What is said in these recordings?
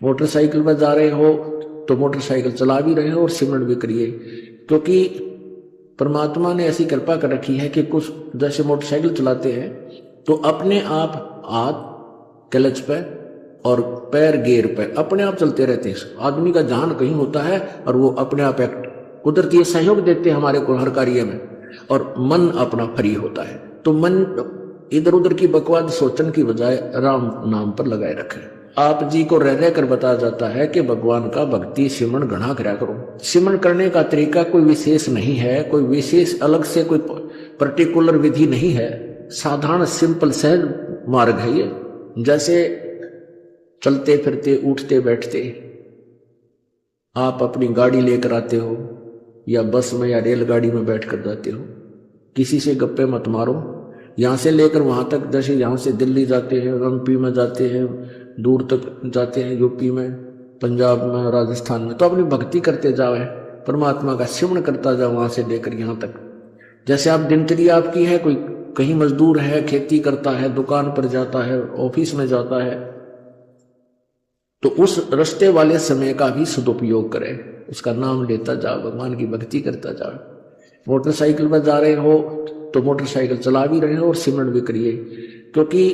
Motorcycle पर जा रहे हो तो मोटरसाइकिल चला भी रहे हो और सिमरन भी करिए, क्योंकि परमात्मा ने ऐसी कृपा कर रखी है कि कुछ जैसे मोटरसाइकिल चलाते हैं तो अपने आप हाथ क्लच पे और पैर गियर पे अपने आप चलते रहते हैं। आदमी का ध्यान कहीं होता है और वो अपने आप एक्ट कुदरती सहयोग देते हैं हमारे को हर कार्य में, और मन अपना फ्री होता है। तो मन इधर उधर की बकवाद सोचने की बजाय राम नाम पर लगाए रखें। आप जी को रह रह कर बताया जाता है कि भगवान का भक्ति सिमरन घना करा करो। सिमरन करने का तरीका कोई विशेष नहीं है, कोई विशेष अलग से कोई पर्टिकुलर विधि नहीं है, साधारण सिंपल सहज मार्ग है ये। जैसे चलते फिरते उठते बैठते आप अपनी गाड़ी लेकर आते हो या बस में या रेलगाड़ी में बैठ कर जाते हो, किसी से गप्पे मत मारो। यहाँ से लेकर वहाँ तक, जैसे यहाँ से दिल्ली जाते हैं, एमपी में जाते हैं, दूर तक जाते हैं, यूपी में, पंजाब में, राजस्थान में, तो अपनी भक्ति करते जाओ, परमात्मा का सिमरन करता जाओ वहाँ से लेकर यहाँ तक। जैसे आप दिनचर्या आपकी है, कोई कहीं मजदूर है, खेती करता है, दुकान पर जाता है, ऑफिस में जाता है, तो उस रास्ते वाले समय का भी सदुपयोग करें, उसका नाम लेता जाओ, भगवान की भक्ति करता जाओ। मोटरसाइकिल पर जा रहे हो तो मोटरसाइकिल चला भी रहे हो और सिमरन भी करिए, क्योंकि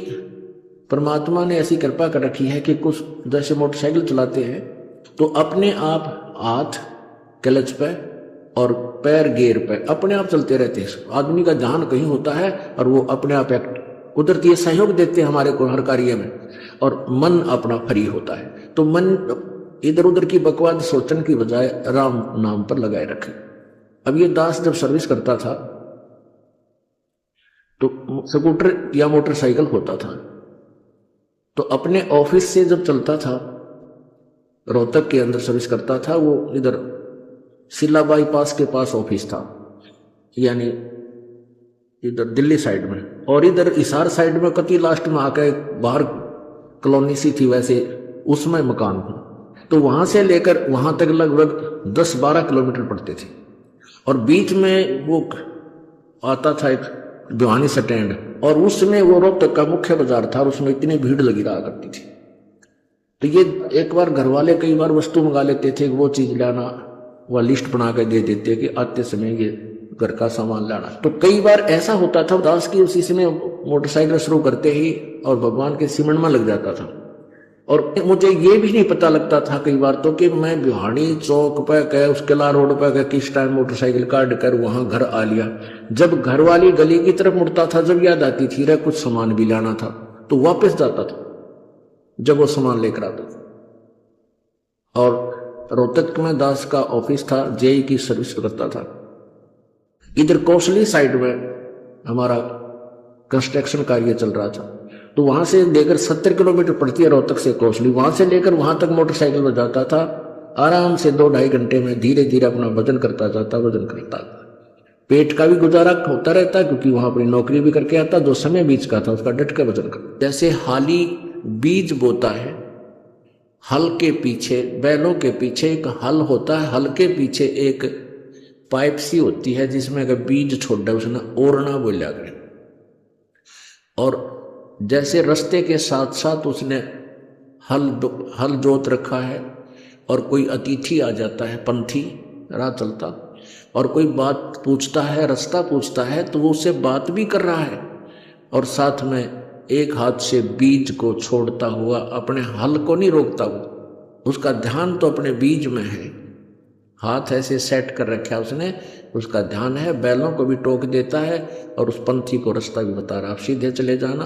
परमात्मा ने ऐसी कृपा कर रखी है कि कुछ जैसे मोटरसाइकिल चलाते हैं तो अपने आप हाथ क्लच पे और पैर गियर पे अपने आप चलते रहते हैं। आदमी का ध्यान कहीं होता है और वो अपने आप एक्ट कुदरती सहयोग देते हैं हमारे को हर कार्य में, और मन अपना फ्री होता है। तो मन इधर उधर की बकवाद सोचने की बजाय राम नाम पर लगाए रखे। अब ये दास जब सर्विस करता था तो स्कूटर या मोटरसाइकिल होता था, तो अपने ऑफिस से जब चलता था, रोहतक के अंदर सर्विस करता था, वो इधर सिला बाईपास के पास ऑफिस था, यानी इधर दिल्ली साइड में, और इधर हिसार साइड में कति लास्ट में आके बाहर कॉलोनी सी थी, वैसे उसमें मकान था। तो वहां से लेकर वहां तक लगभग 10-12 किलोमीटर पड़ते थे, और बीच में वो आता था एक भिवानी स्टैंड, और उसमें वो रोहतक का मुख्य बाजार था और उसमें इतनी भीड़ लगी रहा करती थी। तो ये एक बार घर वाले कई बार वस्तु मंगा लेते थे, वो चीज लाना, वह लिस्ट बना के दे देते कि आते समय ये घर का सामान लाना। तो कई बार ऐसा होता था दास की उसी समय मोटरसाइकिल शुरू करते ही और भगवान के सिमरन में लग जाता था। और मुझे ये भी नहीं पता लगता था कई बार तो कि मैं भिवानी चौक पर गए, उस किला रोड पर गए, किस टाइम मोटरसाइकिल काट कर वहां घर आ लिया। जब घर वाली गली की तरफ मुड़ता था, जब याद आती थी रे कुछ सामान भी लाना था, तो वापस जाता था जब वो सामान लेकर आता था। और रोहतक में दास का ऑफिस था, जेई की सर्विस करता था। इधर कोसली साइड में हमारा कंस्ट्रक्शन कार्य चल रहा था, तो वहां से लेकर 70 किलोमीटर पड़ती है रोहतक से कोसली, वहां से लेकर वहां तक मोटरसाइकिल में जाता था आराम से 2-2.5 घंटे में, धीरे धीरे अपना वजन करता जाता, वजन करता। पेट का भी गुजारा होता रहता क्योंकि वहां अपनी नौकरी भी करके आता, जो समय बीज का था उसका डट के वजन कर। जैसे हाली बीज बोता है, हल के पीछे, बैलों के पीछे एक हल होता है, हल के पीछे एक पाइप सी होती है जिसमें अगर बीज छोड़ दे उसने ओरना बोलिया करे। और जैसे रास्ते के साथ साथ उसने हल जोत रखा है, और कोई अतिथि आ जाता है, पंथी राह चलता, और कोई बात पूछता है, रास्ता पूछता है, तो वो उससे बात भी कर रहा है और साथ में एक हाथ से बीज को छोड़ता हुआ अपने हल को नहीं रोकता, वो उसका ध्यान तो अपने बीज में है, हाथ ऐसे सेट कर रखा है उसने, उसका ध्यान है, बैलों को भी टोक देता है और उस पंथी को रास्ता भी बता रहा, आप सीधे चले जाना,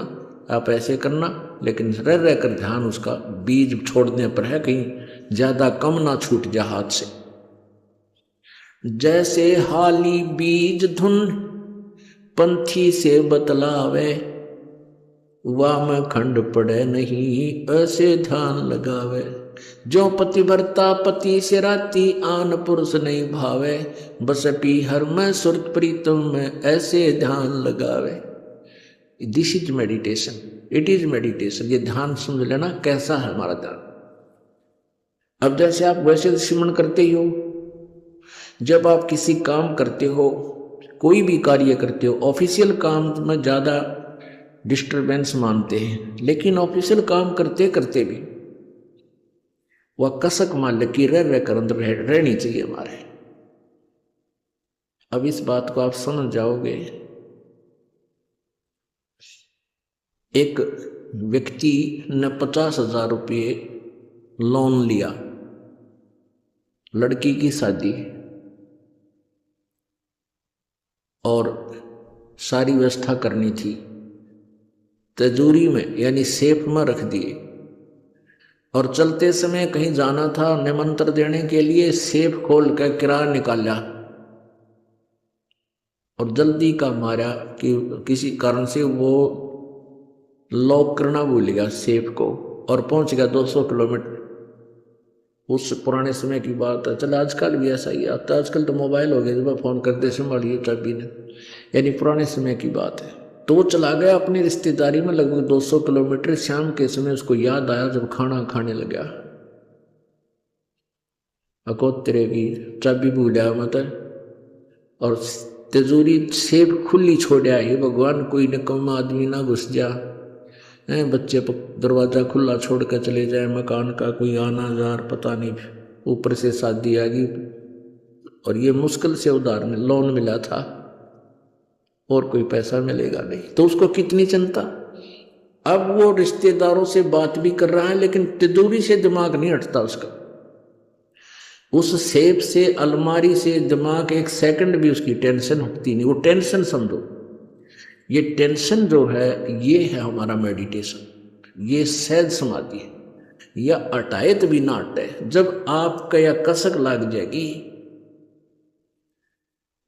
आप ऐसे करना, लेकिन रह रहकर ध्यान उसका बीज छोड़ने पर है, कहीं ज्यादा कम ना छूट जा हाथ से। जैसे हाली बीज धुन पंथी से बतलावे, वाम खंड पड़े नहीं ऐसे ध्यान लगावे। जो पतिव्रता पति से राती आन पुरुष नहीं भावे, बस पी हर में सुरत प्रीतम में ऐसे ध्यान लगावे। This is meditation, it is meditation. ये ध्यान समझ लेना कैसा है हमारा ध्यान। अब जैसे आप वैसे सिमरन करते ही हो, जब आप किसी काम करते हो, कोई भी कार्य करते हो, ऑफिशियल काम में ज्यादा डिस्टरबेंस मानते हैं, लेकिन ऑफिशियल काम करते करते भी वह कसक मालिक की रह कर अंदर रहनी चाहिए हमारे। अब इस बात को आप समझ जाओगे। एक व्यक्ति ने 50,000 रुपये लोन लिया, लड़की की शादी और सारी व्यवस्था करनी थी, तिजोरी में यानी सेफ में रख दिए। और चलते समय कहीं जाना था निमंत्रण देने के लिए, सेफ खोल कर किराया निकाला और जल्दी का मारा कि किसी कारण से वो लॉक करना भूल गया सेफ को और पहुंच गया 200 किलोमीटर। उस पुराने समय की बात है, चल आजकल भी ऐसा ही आता, आजकल तो मोबाइल हो गए, जब फोन करते संभालिए चाबी ने, यानी पुराने समय की बात है। तो वो चला गया अपनी रिश्तेदारी में लगभग 200 किलोमीटर। शाम के समय उसको याद आया जब खाना खाने लगा, अकोत्रे की चाबी भूलिया मत और तिजोरी सेफ खुली छोड़ा है। भगवान कोई निकम्मा आदमी ना घुस जा, बच्चे दरवाजा खुला छोड़ कर चले जाए, मकान का कोई आना जार पता नहीं, ऊपर से शादी आ गई और ये मुश्किल से उधार में लोन मिला था और कोई पैसा मिलेगा नहीं, तो उसको कितनी चिंता। अब वो रिश्तेदारों से बात भी कर रहा है लेकिन तिजोरी से दिमाग नहीं हटता उसका, उस सेफ से अलमारी से दिमाग एक सेकंड भी उसकी टेंशन हटती नहीं। वो टेंशन समझो, ये टेंशन जो है ये है हमारा मेडिटेशन, ये सहज समाधि है। या अटायत भी ना हटे, जब आपका या कसक लग जाएगी,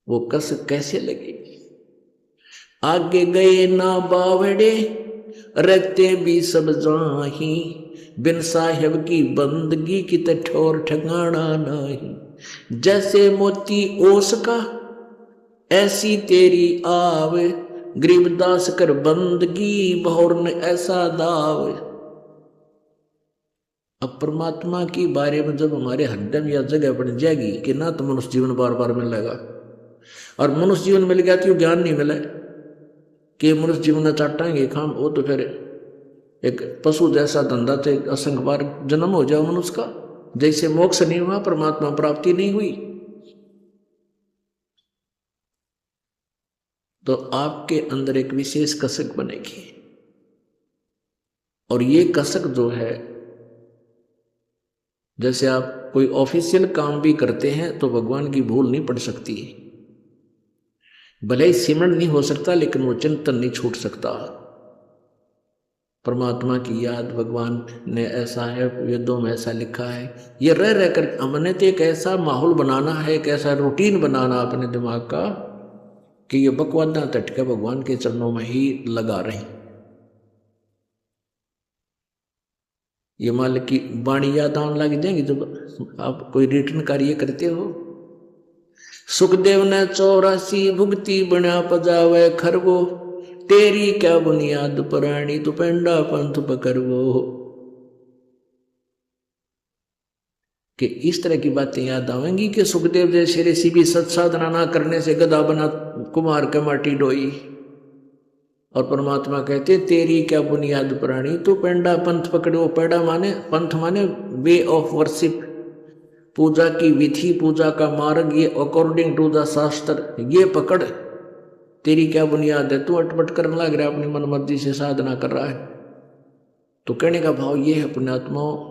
वो कसक कैसे लगेगी। आगे गए ना बावड़े रखते भी सब जाही, बिन साहेब की बंदगी की ठोर ठिकाना नहीं। जैसे मोती ओस का ऐसी तेरी आव, गरीबदास कर बंदगी बहुर ने ऐसा दाव। अब परमात्मा की बारे में जब हमारे हृदय में यह जगह बन जाएगी कि ना तो मनुष्य जीवन बार बार मिलेगा, और मनुष्य जीवन मिल गया तो ज्ञान नहीं मिले कि मनुष्य जीवन चाटाएंगे खाम, वो तो फिर एक पशु जैसा धंधा थे, असंख्य बार जन्म हो जाए मनुष्य का, जैसे मोक्ष नहीं हुआ परमात्मा प्राप्ति नहीं हुई। तो आपके अंदर एक विशेष कसक बनेगी, और ये कसक जो है, जैसे आप कोई ऑफिशियल काम भी करते हैं तो भगवान की भूल नहीं पड़ सकती, भले ही सिमरण नहीं हो सकता लेकिन वो चिंतन नहीं छूट सकता। परमात्मा की याद, भगवान ने ऐसा है, वेदों में ऐसा लिखा है। ये रह कर हमने तो एक ऐसा माहौल बनाना है, एक ऐसा रूटीन बनाना अपने दिमाग का कि ये बकवादा तटके भगवान के चरणों में ही लगा रहे। ये मालिक की वाणी याद आने लग जाएंगी जब आप कोई रिटर्न कार्य करते हो। सुखदेव ने 84 भुगती बना पजावे खरगो, तेरी क्या बुनियाद पुरानी तू पेंडा पंथ पकड़वो। कि इस तरह की बातें याद आवेंगी कि सुखदेव जैसे ऋषि भी सत साधना ना करने से गधा बना कुमार के माटी डोई, और परमात्मा कहते तेरी क्या बुनियाद पुरानी तू पेंडा पंथ पकड़ो। पेड़ा माने पंथ माने वे ऑफ वर्शिप, पूजा की विधि, पूजा का मार्ग, ये अकॉर्डिंग टू द शास्त्र, ये पकड़। तेरी क्या बुनियाद है, तू अटपट करने लग रहा है, अपनी मन मर्जी से साधना कर रहा है। तो कहने का भाव ये है पुण्यात्माओं।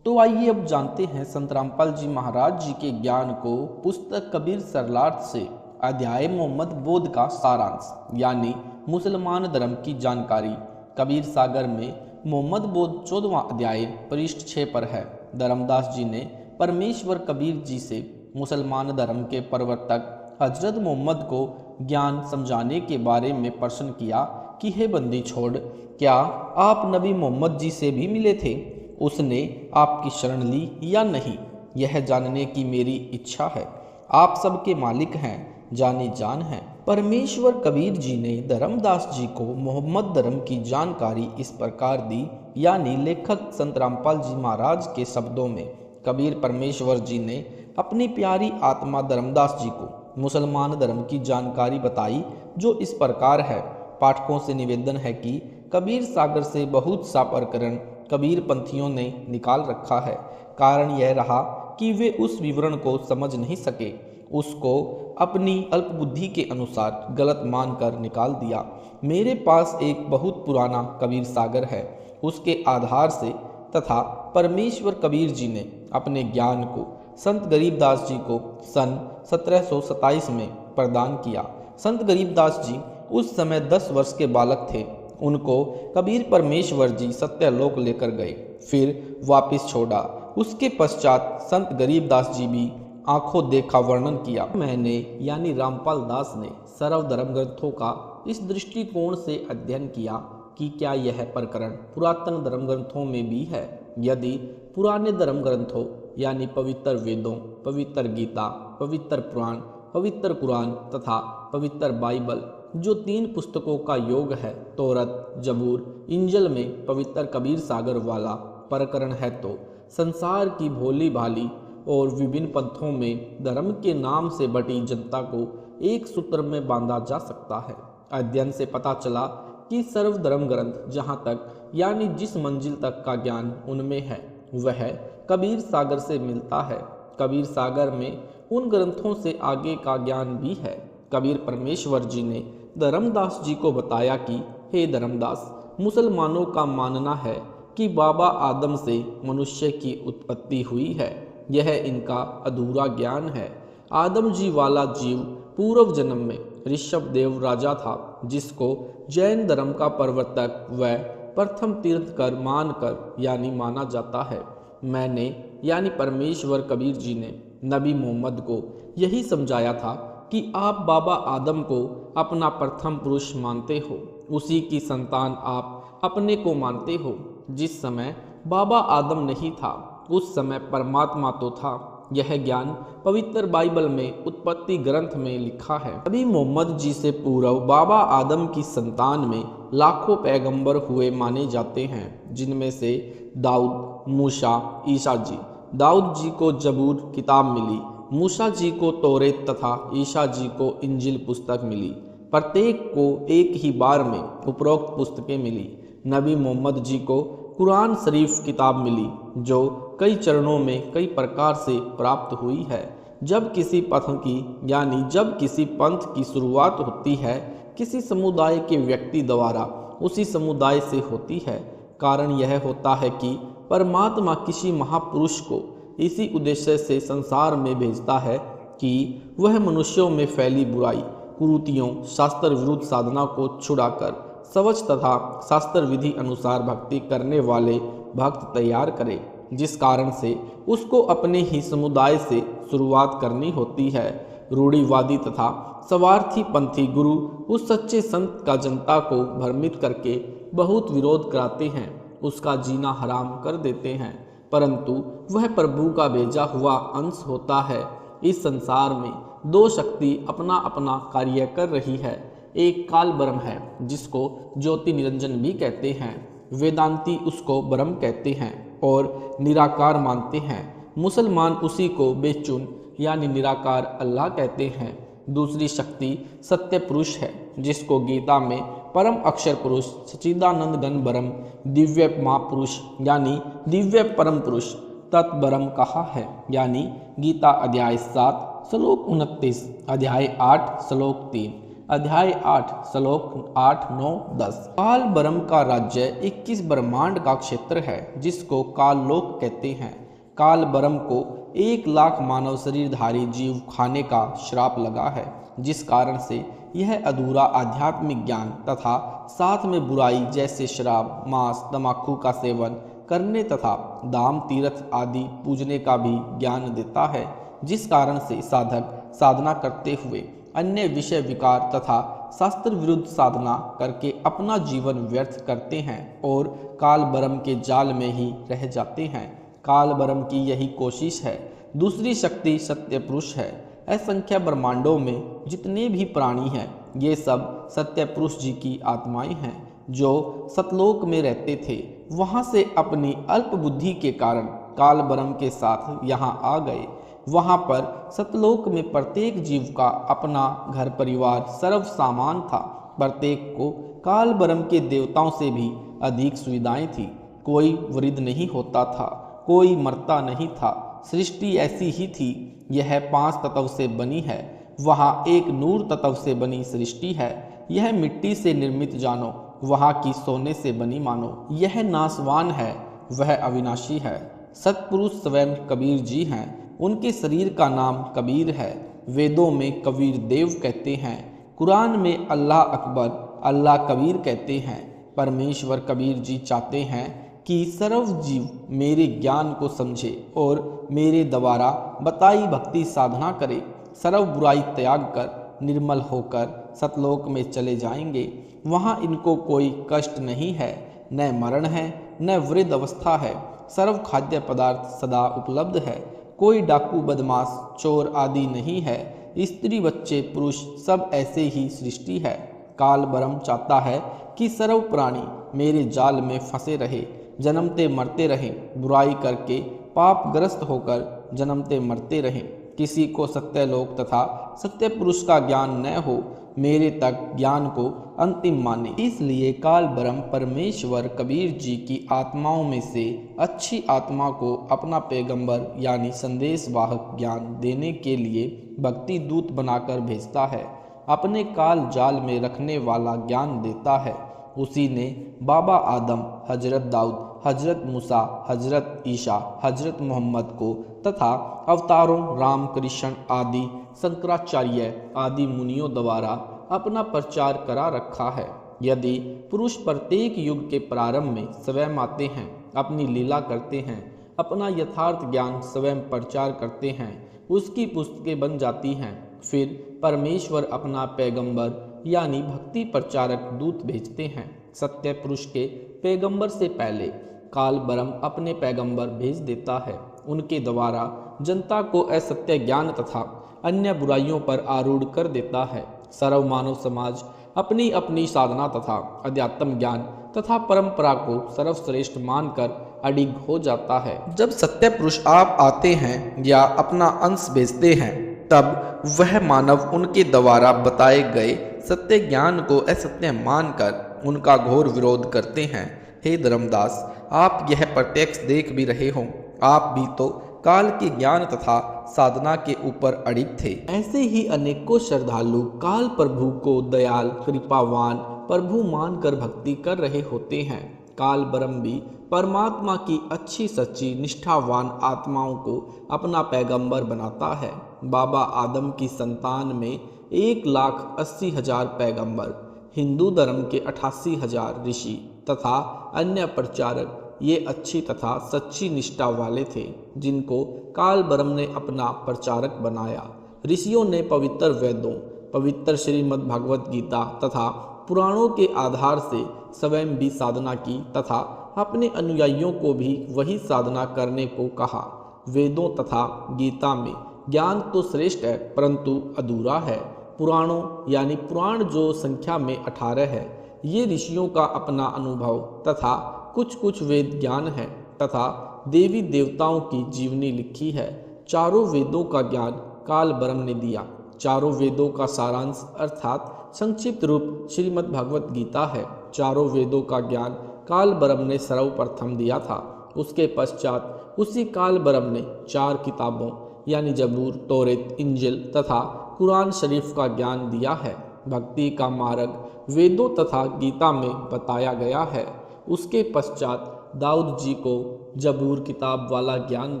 तो आइए अब जानते हैं संत रामपाल जी महाराज जी के ज्ञान को पुस्तक कबीर सरलार्थ से अध्याय मोहम्मद बोध का सारांश, यानी मुसलमान धर्म की जानकारी। कबीर सागर में मोहम्मद बोध 14वां अध्याय पृष्ठ 6 पर है। धर्मदास जी ने परमेश्वर कबीर जी से मुसलमान धर्म के प्रवर्तक हजरत मोहम्मद को ज्ञान समझाने के बारे में प्रश्न किया कि हे बंदी छोड़, क्या आप नबी मोहम्मद जी से भी मिले थे? उसने आपकी शरण ली या नहीं, यह जानने की मेरी इच्छा है। आप सबके मालिक हैं, जानी जान हैं। परमेश्वर कबीर जी ने धर्मदास जी को मोहम्मद धर्म की जानकारी इस प्रकार दी, यानी लेखक संत रामपाल जी महाराज के शब्दों में कबीर परमेश्वर जी ने अपनी प्यारी आत्मा धर्मदास जी को मुसलमान धर्म की जानकारी बताई, जो इस प्रकार है। पाठकों से निवेदन है कि कबीर सागर से बहुत सा प्रकरण कबीर पंथियों ने निकाल रखा है, कारण यह रहा कि वे उस विवरण को समझ नहीं सके, उसको अपनी अल्पबुद्धि के अनुसार गलत मानकर निकाल दिया। मेरे पास एक बहुत पुराना कबीर सागर है, उसके आधार से तथा परमेश्वर कबीर जी ने अपने ज्ञान को संत गरीबदास जी को सन 1727 में प्रदान किया। संत गरीबदास जी उस समय 10 वर्ष के बालक थे। उनको कबीर परमेश्वर जी सत्यलोक लेकर गए, फिर वापस छोड़ा। उसके पश्चात संत गरीबदास जी भी आंखों देखा वर्णन किया। मैंने यानी रामपाल दास ने सर्वधर्म ग्रंथों का इस दृष्टिकोण से अध्ययन किया कि क्या यह प्रकरण पुरातन धर्म ग्रंथों में भी है। यदि पुराने धर्म ग्रंथों यानी पवित्र वेदों, पवित्र गीता, पवित्र पुराण, पवित्र कुरान तथा पवित्र बाइबल जो 3 पुस्तकों का योग है, तौरत, जबूर, इंजल में पवित्र कबीर सागर वाला प्रकरण है, तो संसार की भोली भाली और विभिन्न पंथों में धर्म के नाम से बटी जनता को एक सूत्र में बांधा जा सकता है। अध्ययन से पता चला कि सर्वधर्म ग्रंथ जहाँ तक यानी जिस मंजिल तक का ज्ञान उनमें है वह कबीर सागर से मिलता है। कबीर सागर में उन ग्रंथों से आगे का ज्ञान भी है। कबीर परमेश्वर जी ने धर्मदास जी को बताया कि हे धर्मदास, मुसलमानों का मानना है कि बाबा आदम से मनुष्य की उत्पत्ति हुई है। यह इनका अधूरा ज्ञान है। आदम जी वाला जीव पूर्व जन्म में ऋषभ देव राजा था, जिसको जैन धर्म का प्रवर्तक व प्रथम तीर्थकर मानकर यानी माना जाता है। मैंने यानी परमेश्वर कबीर जी ने नबी मोहम्मद को यही समझाया था कि आप बाबा आदम को अपना प्रथम पुरुष मानते हो, उसी की संतान आप अपने को मानते हो। जिस समय बाबा आदम नहीं था उस समय परमात्मा तो था। यह ज्ञान पवित्र बाइबल में उत्पत्ति ग्रंथ में लिखा है। नबी मोहम्मद जी से पूर्व बाबा आदम की संतान में लाखों पैगंबर हुए माने जाते हैं, जिनमें से दाऊद, मूसा, ईसा जी। दाऊद जी को जबूर किताब मिली, मूसा जी को तौरेत तथा ईसा जी को इंजिल पुस्तक मिली। प्रत्येक को एक ही बार में उपरोक्त पुस्तकें मिली। नबी मोहम्मद जी को कुरान शरीफ किताब मिली, जो कई चरणों में कई प्रकार से प्राप्त हुई है। जब किसी पथ की यानी जब किसी पंथ की शुरुआत होती है, किसी समुदाय के व्यक्ति द्वारा उसी समुदाय से होती है। कारण यह होता है कि परमात्मा किसी महापुरुष को इसी उद्देश्य से संसार में भेजता है कि वह मनुष्यों में फैली बुराई, कुरीतियों, शास्त्र विरुद्ध साधना को छुड़ाकर सवच तथा शास्त्र विधि अनुसार भक्ति करने वाले भक्त तैयार करे, जिस कारण से उसको अपने ही समुदाय से शुरुआत करनी होती है। रूढ़िवादी तथा स्वार्थी पंथी गुरु उस सच्चे संत का जनता को भ्रमित करके बहुत विरोध कराते हैं, उसका जीना हराम कर देते हैं, परंतु वह प्रभु का भेजा हुआ अंश होता है। इस संसार में 2 शक्ति अपना अपना कार्य कर रही है। एक काल ब्रह्म है, जिसको ज्योति निरंजन भी कहते हैं। वेदांती उसको ब्रह्म कहते हैं और निराकार मानते हैं। मुसलमान उसी को बेचुन यानी निराकार अल्लाह कहते हैं। दूसरी शक्ति सत्य पुरुष है, जिसको गीता में परम अक्षर पुरुष, सच्चिदानंद घन ब्रह्म, दिव्य महापुरुष यानी दिव्य परम पुरुष तत्ब्रह्म कहा है। यानी गीता अध्याय 7 श्लोक 29, अध्याय 8 श्लोक 3, अध्याय 8 श्लोक 8, 9, 10। काल ब्रह्म का राज्य 21 ब्रह्मांड का क्षेत्र है, जिसको काल लोक कहते हैं। काल ब्रह्म को 1 लाख मानव शरीरधारी जीव खाने का श्राप लगा है, जिस कारण से यह अधूरा आध्यात्मिक ज्ञान तथा साथ में बुराई जैसे शराब, मांस, तंबाकू का सेवन करने तथा दाम, तीर्थ आदि पूजने का भी ज्ञान देता है, जिस कारण से साधक साधना करते हुए अन्य विषय विकार तथा शास्त्र विरुद्ध साधना करके अपना जीवन व्यर्थ करते हैं और काल ब्रह्म के जाल में ही रह जाते हैं। काल ब्रह्म की यही कोशिश है। दूसरी शक्ति सत्य पुरुष है। असंख्य ब्रह्मांडों में जितने भी प्राणी हैं, ये सब सत्य पुरुष जी की आत्माएं हैं, जो सतलोक में रहते थे। वहाँ से अपनी अल्प बुद्धि के कारण काल ब्रह्म के साथ यहाँ आ गए। वहाँ पर सतलोक में प्रत्येक जीव का अपना घर परिवार सर्व सामान था। प्रत्येक को काल ब्रह्म के देवताओं से भी अधिक सुविधाएं थी। कोई वृद्ध नहीं होता था। कोई मरता नहीं था, सृष्टि ऐसी ही थी। यह 5 तत्व से बनी है, वहाँ एक नूर तत्व से बनी सृष्टि है। यह मिट्टी से निर्मित जानो, वहाँ की सोने से बनी मानो। यह नासवान है, वह अविनाशी है। सत्पुरुष स्वयं कबीर जी हैं, उनके शरीर का नाम कबीर है। वेदों में कबीर देव कहते हैं, कुरान में अल्लाह अकबर, अल्लाह कबीर कहते हैं। परमेश्वर कबीर जी चाहते हैं कि सर्व जीव मेरे ज्ञान को समझे और मेरे द्वारा बताई भक्ति साधना करे। सर्व बुराई त्याग कर निर्मल होकर सतलोक में चले जाएंगे। वहाँ इनको कोई कष्ट नहीं है, न मरण है, न वृद्ध अवस्था है। सर्व खाद्य पदार्थ सदा उपलब्ध है। कोई डाकू, बदमाश, चोर आदि नहीं है। स्त्री, बच्चे, पुरुष सब ऐसे ही सृष्टि है। काल ब्रह्म चाहता है कि सर्व प्राणी मेरे जाल में फंसे रहे, जन्मते मरते रहें, बुराई करके पापग्रस्त होकर जन्मते मरते रहें। किसी को सत्यलोक तथा सत्य पुरुष का ज्ञान न हो, मेरे तक ज्ञान को अंतिम माने। इसलिए काल ब्रह्म परमेश्वर कबीर जी की आत्माओं में से अच्छी आत्मा को अपना पैगंबर यानी संदेश वाहक ज्ञान देने के लिए भक्ति दूत बनाकर भेजता है। अपने काल जाल में रखने वाला ज्ञान देता है। उसी ने बाबा आदम, हजरत दाऊद, हजरत मूसा, हजरत ईसा, हजरत मोहम्मद को तथा अवतारों राम, कृष्ण आदि, शंकराचार्य आदि मुनियों द्वारा अपना प्रचार करा रखा है। यदि पुरुष प्रत्येक युग के प्रारंभ में स्वयं आते हैं, अपनी लीला करते हैं, अपना यथार्थ ज्ञान स्वयं प्रचार करते हैं, उसकी पुस्तकें बन जाती हैं, फिर परमेश्वर अपना पैगंबर यानी भक्ति प्रचारक दूत भेजते हैं। सत्य पुरुष के पैगंबर से पहले काल ब्रह्म अपने पैगंबर भेज देता है। उनके द्वारा जनता को असत्य ज्ञान तथा अन्य बुराइयों पर आरूढ़ कर देता है। सर्व मानव समाज अपनी अपनी साधना तथा अध्यात्म ज्ञान तथा परंपरा को सर्वश्रेष्ठ मानकर अडिग हो जाता है। जब सत्य पुरुष आप आते हैं या अपना अंश भेजते हैं, तब वह मानव उनके द्वारा बताए गए सत्य ज्ञान को असत्य मानकर उनका घोर विरोध करते हैं। हे धर्मदास, आप यह प्रत्यक्ष देख भी रहे हो। आप भी तो काल के ज्ञान तथा साधना के ऊपर अडिग थे। ऐसे ही अनेकों श्रद्धालु काल प्रभु को दयाल, कृपावान प्रभु मानकर भक्ति कर रहे होते हैं। काल ब्रह्म भी परमात्मा की अच्छी सच्ची निष्ठावान आत्माओं को अपना पैगंबर बनाता है। बाबा आदम की संतान में 1,80,000 पैगंबर, हिंदू धर्म के 88,000 ऋषि तथा अन्य प्रचारक ये अच्छी तथा सच्ची निष्ठा वाले थे, जिनको काल ब्रह्म ने अपना प्रचारक बनाया। ऋषियों ने पवित्र वेदों, पवित्र श्रीमद् भगवत गीता तथा पुराणों के आधार से स्वयं भी साधना की तथा अपने अनुयायियों को भी वही साधना करने को कहा। वेदों तथा गीता में ज्ञान तो श्रेष्ठ है, परंतु अधूरा है। पुराणों यानी पुराण जो संख्या में 18 है, ये ऋषियों का अपना अनुभव तथा कुछ कुछ वेद ज्ञान है तथा देवी देवताओं की जीवनी लिखी है। चारों वेदों का ज्ञान काल ब्रह्म ने दिया। चारों वेदों का सारांश अर्थात संक्षिप्त रूप श्रीमद् भगवत गीता है। चारों वेदों का ज्ञान काल ब्रह्म ने सर्वप्रथम दिया था। उसके पश्चात उसी काल ब्रह्म ने 4 किताबों यानी जबूर, तौरेत, इंजिल तथा कुरान शरीफ का ज्ञान दिया है। भक्ति का मार्ग वेदों तथा गीता में बताया गया है। उसके पश्चात दाऊद जी को जबूर किताब वाला ज्ञान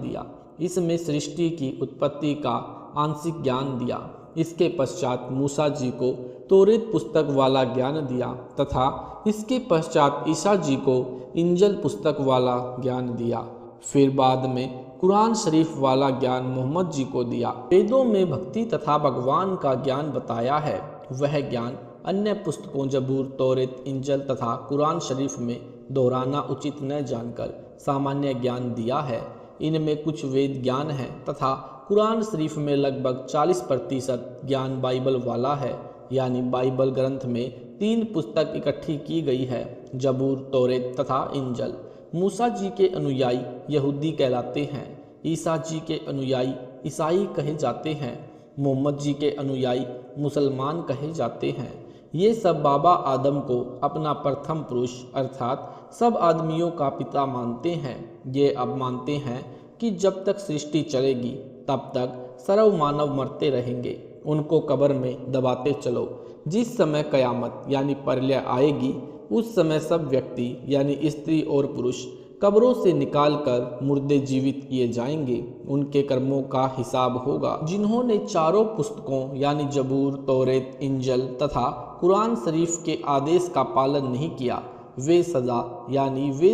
दिया। इसमें सृष्टि की उत्पत्ति का आंशिक ज्ञान दिया। इसके पश्चात मूसा जी को तौरेत पुस्तक वाला ज्ञान दिया तथा इसके पश्चात ईसा जी को इंजिल पुस्तक वाला ज्ञान दिया। फिर बाद में कुरान शरीफ वाला ज्ञान मोहम्मद जी को दिया। वेदों में भक्ति तथा भगवान का ज्ञान बताया है। वह ज्ञान अन्य पुस्तकों जबूर, तौरेत, इंजिल तथा कुरान शरीफ में दोहराना उचित न जानकर सामान्य ज्ञान दिया है। इनमें कुछ वेद ज्ञान है तथा कुरान शरीफ में लगभग 40% ज्ञान बाइबल वाला है, यानी बाइबल ग्रंथ में 3 पुस्तक इकट्ठी की गई है, जबूर, तौरेत तथा इंजिल। मूसा जी के अनुयायी यहूदी कहलाते हैं। ईसा जी के अनुयायी ईसाई कहे जाते हैं। मोहम्मद जी के अनुयायी मुसलमान कहे जाते हैं। ये सब बाबा आदम को अपना प्रथम पुरुष अर्थात सब आदमियों का पिता मानते हैं। ये अब मानते हैं कि जब तक सृष्टि चलेगी तब तक सर्व मानव मरते रहेंगे। उनको कब्र में दबाते चलो। जिस समय कयामत यानी प्रलय आएगी उस समय सब व्यक्ति यानी स्त्री और पुरुष कब्रों से निकालकर मुर्दे जीवित किए जाएंगे। उनके कर्मों का हिसाब होगा। जिन्होंने चारों पुस्तकों यानी जबूर, तौरेत, इंजल तथा कुरान शरीफ के आदेश का पालन नहीं किया, वे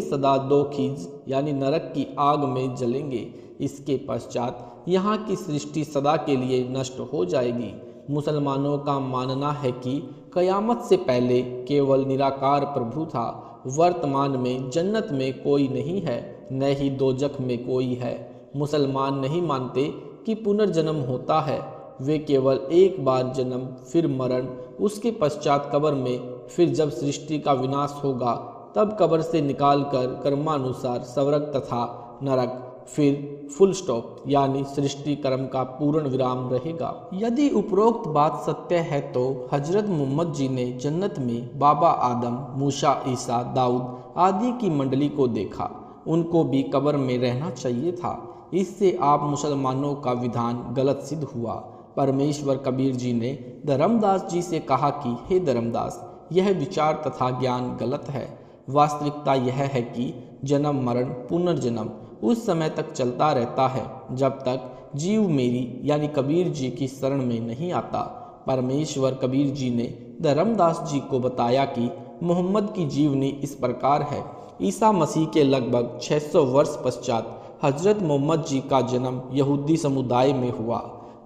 सदा दोखीज यानी नरक की आग में जलेंगे। इसके पश्चात यहाँ की सृष्टि सदा के लिए नष्ट हो जाएगी। मुसलमानों का मानना है कि कयामत से पहले केवल निराकार प्रभु था। वर्तमान में जन्नत में कोई नहीं है, न ही दोजख में कोई है। मुसलमान नहीं मानते कि पुनर्जन्म होता है। वे केवल एक बार जन्म, फिर मरण, उसके पश्चात कब्र में, फिर जब सृष्टि का विनाश होगा तब कब्र से निकालकर कर्मानुसार स्वर्ग तथा नरक, फिर फुल स्टॉप यानी सृष्टि कर्म का पूर्ण विराम रहेगा। यदि उपरोक्त बात सत्य है तो हजरत मोहम्मद जी ने जन्नत में बाबा आदम, मूसा, ईसा, दाऊद आदि की मंडली को देखा। उनको भी कब्र में रहना चाहिए था। इससे आप मुसलमानों का विधान गलत सिद्ध हुआ। परमेश्वर कबीर जी ने धर्मदास जी से कहा कि हे धर्मदास, यह विचार तथा ज्ञान गलत है। वास्तविकता यह है कि जन्म, मरण, पुनर्जन्म उस समय तक चलता रहता है जब तक जीव मेरी यानी कबीर जी की शरण में नहीं आता। परमेश्वर कबीर जी ने धर्मदास जी को बताया कि मोहम्मद की जीवनी इस प्रकार है। ईसा मसीह के लगभग 600 वर्ष पश्चात हजरत मोहम्मद जी का जन्म यहूदी समुदाय में हुआ।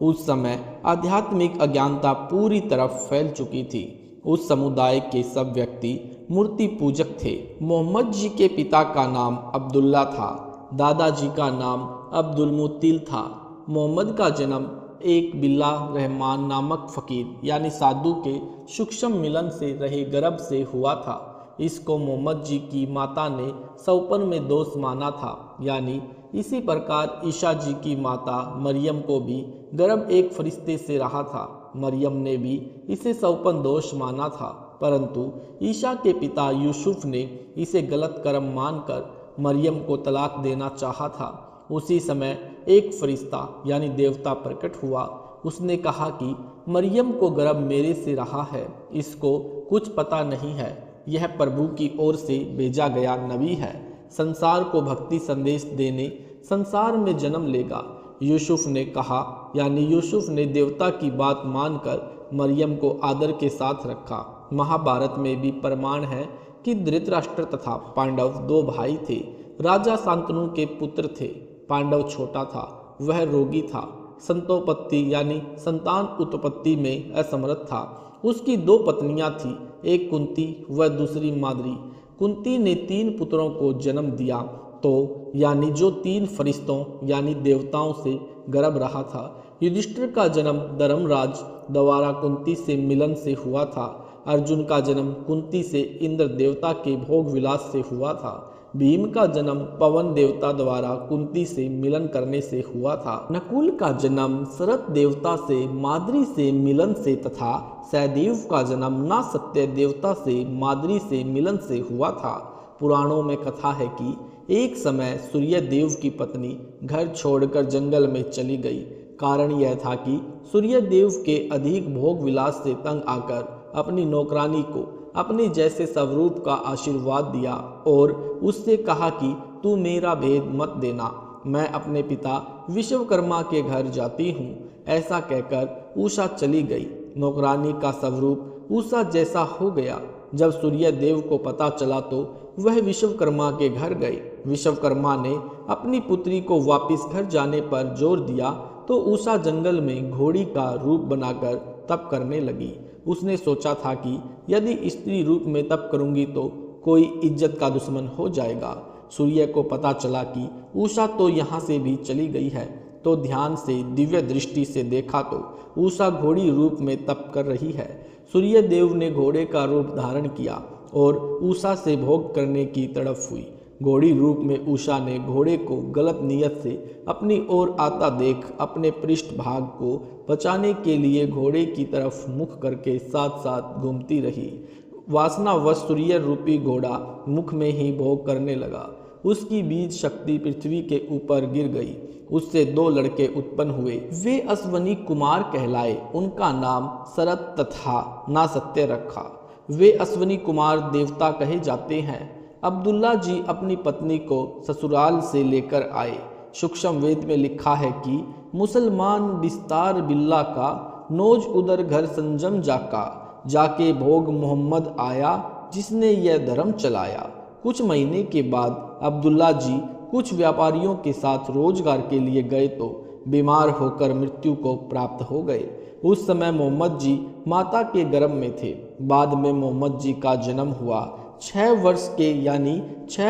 उस समय आध्यात्मिक अज्ञानता पूरी तरफ फैल चुकी थी। उस समुदाय के सब व्यक्ति मूर्ति पूजक थे। मोहम्मद जी के पिता का नाम अब्दुल्ला था, दादाजी का नाम अब्दुल मुत्तिल था। मोहम्मद का जन्म एक बिल्ला रहमान नामक फकीर यानी साधु के सूक्ष्म मिलन से रहे गर्भ से हुआ था। इसको मोहम्मद जी की माता ने सौपन में दोष माना था, यानी इसी प्रकार ईशा जी की माता मरियम को भी गर्भ एक फरिश्ते से रहा था। मरियम ने भी इसे सौपन दोष माना था, परंतु ईशा के पिता यूसुफ ने इसे गलत कर्म मानकर मरियम को तलाक देना चाहा था। उसी समय एक फरिश्ता यानी देवता प्रकट हुआ। उसने कहा कि मरियम को गर्भ मेरे से रहा है, इसको कुछ पता नहीं है, यह प्रभु की ओर से भेजा गया नबी है, संसार को भक्ति संदेश देने संसार में जन्म लेगा। यूसुफ ने कहा, यानी यूसुफ ने देवता की बात मानकर मरियम को आदर के साथ रखा। महाभारत में भी प्रमाण है कि धृतराष्ट्र तथा पांडव दो भाई थे। राजा शांतनु के पुत्र थे। पांडव छोटा था, वह रोगी था, संतोपत्ति यानी संतान उत्पत्ति में असमर्थ था। उसकी दो पत्नियां थीं, एक कुंती व दूसरी माद्री। कुंती ने 3 पुत्रों को जन्म दिया, तो यानी जो 3 फरिश्तों यानी देवताओं से गर्भ रहा था। युधिष्ठिर का जन्म धर्मराज द्वारा कुंती से मिलन से हुआ था। अर्जुन का जन्म कुंती से इंद्र देवता के भोग विलास से हुआ था। भीम का जन्म पवन देवता द्वारा कुंती से मिलन करने से हुआ था। नकुल का जन्म शरद देवता से माद्री से मिलन से तथा सहदेव का जन्म नासत्य देवता से माद्री से मिलन से हुआ था। पुराणों में कथा है कि एक समय सूर्य देव की पत्नी घर छोड़कर जंगल में चली गई। कारण यह था कि सूर्य देव के अधिक भोग विलास से तंग आकर अपनी नौकरानी को अपने जैसे स्वरूप का आशीर्वाद दिया और उससे कहा कि तू मेरा भेद मत देना, मैं अपने पिता विश्वकर्मा के घर जाती हूँ। ऐसा कहकर उषा चली गई। नौकरानी का स्वरूप उषा जैसा हो गया। जब सूर्य देव को पता चला तो वह विश्वकर्मा के घर गए। विश्वकर्मा ने अपनी पुत्री को वापस घर जाने पर जोर दिया तो उषा जंगल में घोड़ी का रूप बनाकर तप करने लगी। उसने सोचा था कि यदि स्त्री रूप में तप करूंगी तो कोई इज्जत का दुश्मन हो जाएगा। सूर्य को पता चला कि उषा तो यहाँ से भी चली गई है, तो ध्यान से दिव्य दृष्टि से देखा तो उषा घोड़ी रूप में तप कर रही है। सूर्य देव ने घोड़े का रूप धारण किया और उषा से भोग करने की तड़प हुई। घोड़ी रूप में उषा ने घोड़े को गलत नियत से अपनी ओर आता देख अपने पृष्ठ भाग को बचाने के लिए घोड़े की तरफ मुख करके साथ साथ घूमती रही। वासनावश सूर्य रूपी घोड़ा मुख में ही भोग करने लगा। उसकी बीज शक्ति पृथ्वी के ऊपर गिर गई। उससे 2 लड़के उत्पन्न हुए। वे अश्वनी कुमार कहलाए। उनका नाम शरत तथा नासत्य रखा। वे अश्वनी कुमार देवता कहे जाते हैं। अब्दुल्ला जी अपनी पत्नी को ससुराल से लेकर आए। सूक्ष्म वेद में लिखा है कि मुसलमान बिस्तार बिल्ला का नोज उदर घर संजम जाका, जाके भोग मोहम्मद आया जिसने यह धर्म चलाया। कुछ महीने के बाद अब्दुल्ला जी कुछ व्यापारियों के साथ रोजगार के लिए गए तो बीमार होकर मृत्यु को प्राप्त हो गए। उस समय मोहम्मद जी माता के गर्भ में थे। बाद में मोहम्मद जी का जन्म हुआ। 6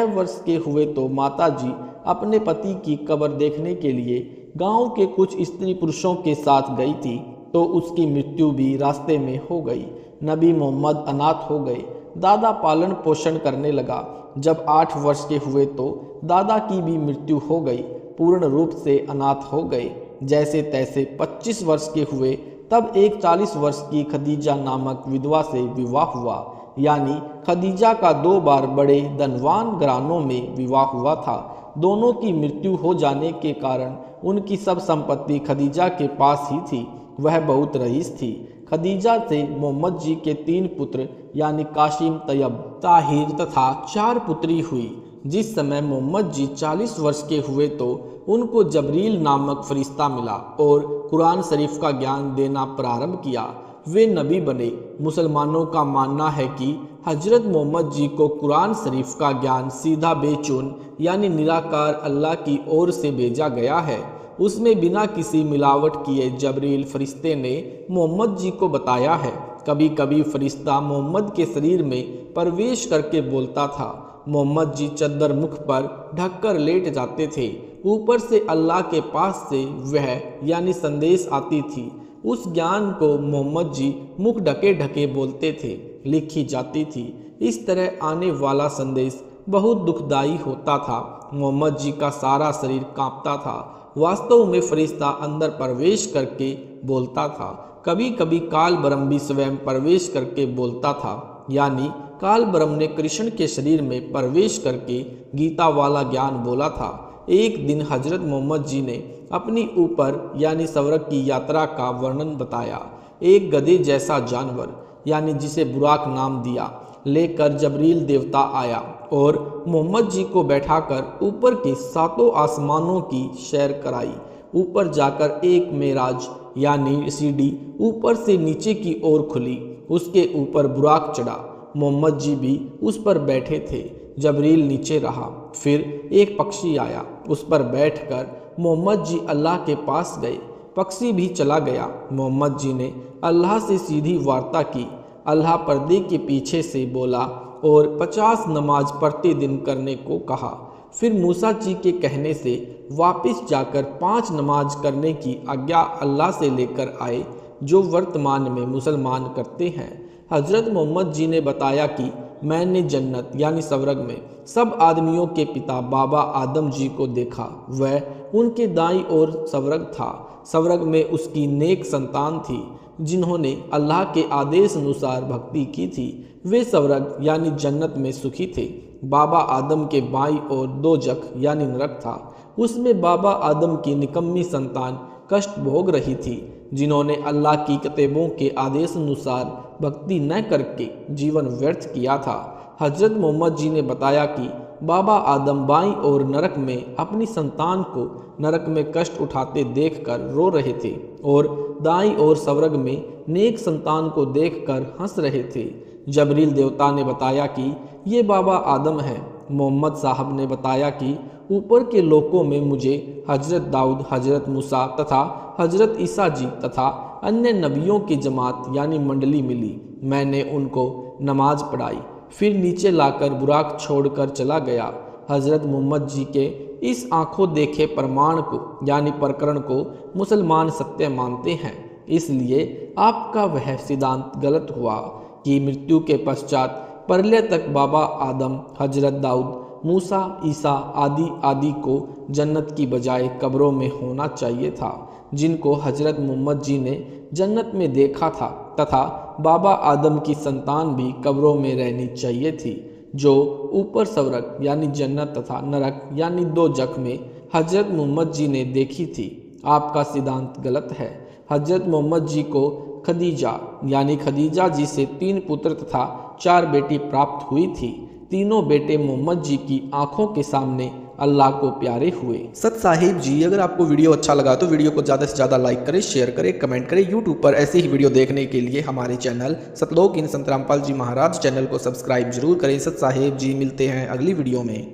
वर्ष के हुए तो माता जी अपने पति की कब्र देखने के लिए गांव के कुछ स्त्री पुरुषों के साथ गई थी तो उसकी मृत्यु भी रास्ते में हो गई। नबी मोहम्मद अनाथ हो गए। दादा पालन पोषण करने लगा। जब 8 वर्ष के हुए तो दादा की भी मृत्यु हो गई। पूर्ण रूप से अनाथ हो गए। जैसे तैसे 25 वर्ष के हुए तब एक 40 वर्ष की खदीजा नामक विधवा से विवाह हुआ। यानी खदीजा का 2 बार बड़े धनवान घरानों में विवाह हुआ था। दोनों की मृत्यु हो जाने के कारण उनकी सब संपत्ति खदीजा के पास ही थी। वह बहुत रईस थी। खदीजा से मोहम्मद जी के 3 पुत्र यानी कासिम, तैयब, ताहिर तथा 4 पुत्री हुई। जिस समय मोहम्मद जी 40 वर्ष के हुए तो उनको जबरील नामक फरिश्ता मिला और कुरान शरीफ का ज्ञान देना प्रारंभ किया। वे नबी बने। मुसलमानों का मानना है कि हजरत मोहम्मद जी को कुरान शरीफ का ज्ञान सीधा बेचून यानी निराकार अल्लाह की ओर से भेजा गया है। उसमें बिना किसी मिलावट किए जबरील फरिश्ते ने मोहम्मद जी को बताया है। कभी कभी फरिश्ता मोहम्मद के शरीर में प्रवेश करके बोलता था। मोहम्मद जी चद्दर मुख पर ढककर लेट जाते थे। ऊपर से अल्लाह के पास से वह यानी संदेश आती थी। उस ज्ञान को मोहम्मद जी मुख ढके ढके बोलते थे, लिखी जाती थी। इस तरह आने वाला संदेश बहुत दुखदायी होता था। मोहम्मद जी का सारा शरीर कांपता था। वास्तव में फरिश्ता अंदर प्रवेश करके बोलता था। कभी कभी काल ब्रह्म भी स्वयं प्रवेश करके बोलता था। यानी काल ब्रह्म ने कृष्ण के शरीर में प्रवेश करके गीता वाला ज्ञान बोला था। एक दिन हजरत मोहम्मद जी ने अपनी ऊपर यानी स्वर्ग की यात्रा का वर्णन बताया। एक गधे जैसा जानवर यानी जिसे बुराक नाम दिया लेकर जबरील देवता आया और मोहम्मद जी को बैठाकर ऊपर के 7 आसमानों की सैर कराई। ऊपर जाकर एक मेराज यानी सीढ़ी ऊपर से नीचे की ओर खुली। उसके ऊपर बुराक चढ़ा। मोहम्मद जी भी उस पर बैठे थे। जबरील नीचे रहा। फिर एक पक्षी आया। उस पर बैठकर मोहम्मद जी अल्लाह के पास गए। पक्षी भी चला गया। मोहम्मद जी ने अल्लाह से सीधी वार्ता की। अल्लाह पर्दे के पीछे से बोला और 50 नमाज प्रतिदिन करने को कहा। फिर मूसा जी के कहने से वापस जाकर 5 नमाज करने की आज्ञा अल्लाह से लेकर आए, जो वर्तमान में मुसलमान करते हैं। हजरत मोहम्मद जी ने बताया कि मैंने जन्नत यानी स्वर्ग में सब आदमियों के पिता बाबा आदम जी को देखा। वह उनके दाईं ओर स्वर्ग था। स्वर्ग में उसकी नेक संतान थी जिन्होंने अल्लाह के आदेश अनुसार भक्ति की थी। वे स्वर्ग यानी जन्नत में सुखी थे। बाबा आदम के बाईं ओर दोजख यानी नरक था। उसमें बाबा आदम की निकम्मी संतान कष्ट भोग रही थी, जिन्होंने अल्लाह की किताबों के आदेश अनुसार भक्ति न करके जीवन व्यर्थ किया था। हजरत मोहम्मद जी ने बताया कि बाबा आदम बाईं ओर नरक में अपनी संतान को नरक में कष्ट उठाते देखकर रो रहे थे और दाईं ओर स्वर्ग में नेक संतान को देखकर हंस रहे थे। जबरील देवता ने बताया कि ये बाबा आदम हैं। मोहम्मद साहब ने बताया कि ऊपर के लोकों में मुझे हजरत दाऊद, हजरत मूसा तथा हजरत ईसा जी तथा अन्य नबियों की जमात यानी मंडली मिली। मैंने उनको नमाज पढ़ाई, फिर नीचे लाकर बुराक छोड़कर चला गया। हजरत मोहम्मद जी के इस आंखों देखे प्रमाण को यानी प्रकरण को मुसलमान सत्य मानते हैं। इसलिए आपका वह सिद्धांत गलत हुआ कि मृत्यु के पश्चात प्रलय तक बाबा आदम, हजरत दाऊद मूसा, ईसा आदि आदि को जन्नत की बजाय कब्रों में होना चाहिए था, जिनको हजरत मोहम्मद जी ने जन्नत में देखा था, तथा बाबा आदम की संतान भी कब्रों में रहनी चाहिए थी, जो ऊपर स्वर्ग यानी जन्नत तथा नरक यानी दोजख में हजरत मोहम्मद जी ने देखी थी। आपका सिद्धांत गलत है। हजरत मोहम्मद जी को खदीजा यानी खदीजा जी से 3 पुत्र तथा 4 बेटी प्राप्त हुई थी। तीनों बेटे मोहम्मद जी की आंखों के सामने अल्लाह को प्यारे हुए। सत साहिब जी, अगर आपको वीडियो अच्छा लगा तो वीडियो को ज़्यादा से ज़्यादा लाइक करें, शेयर करें, कमेंट करें। यूट्यूब पर ऐसे ही वीडियो देखने के लिए हमारे चैनल सतलोक इन संत रामपाल जी महाराज चैनल को सब्सक्राइब जरूर करें। सत साहिब जी, मिलते हैं अगली वीडियो में।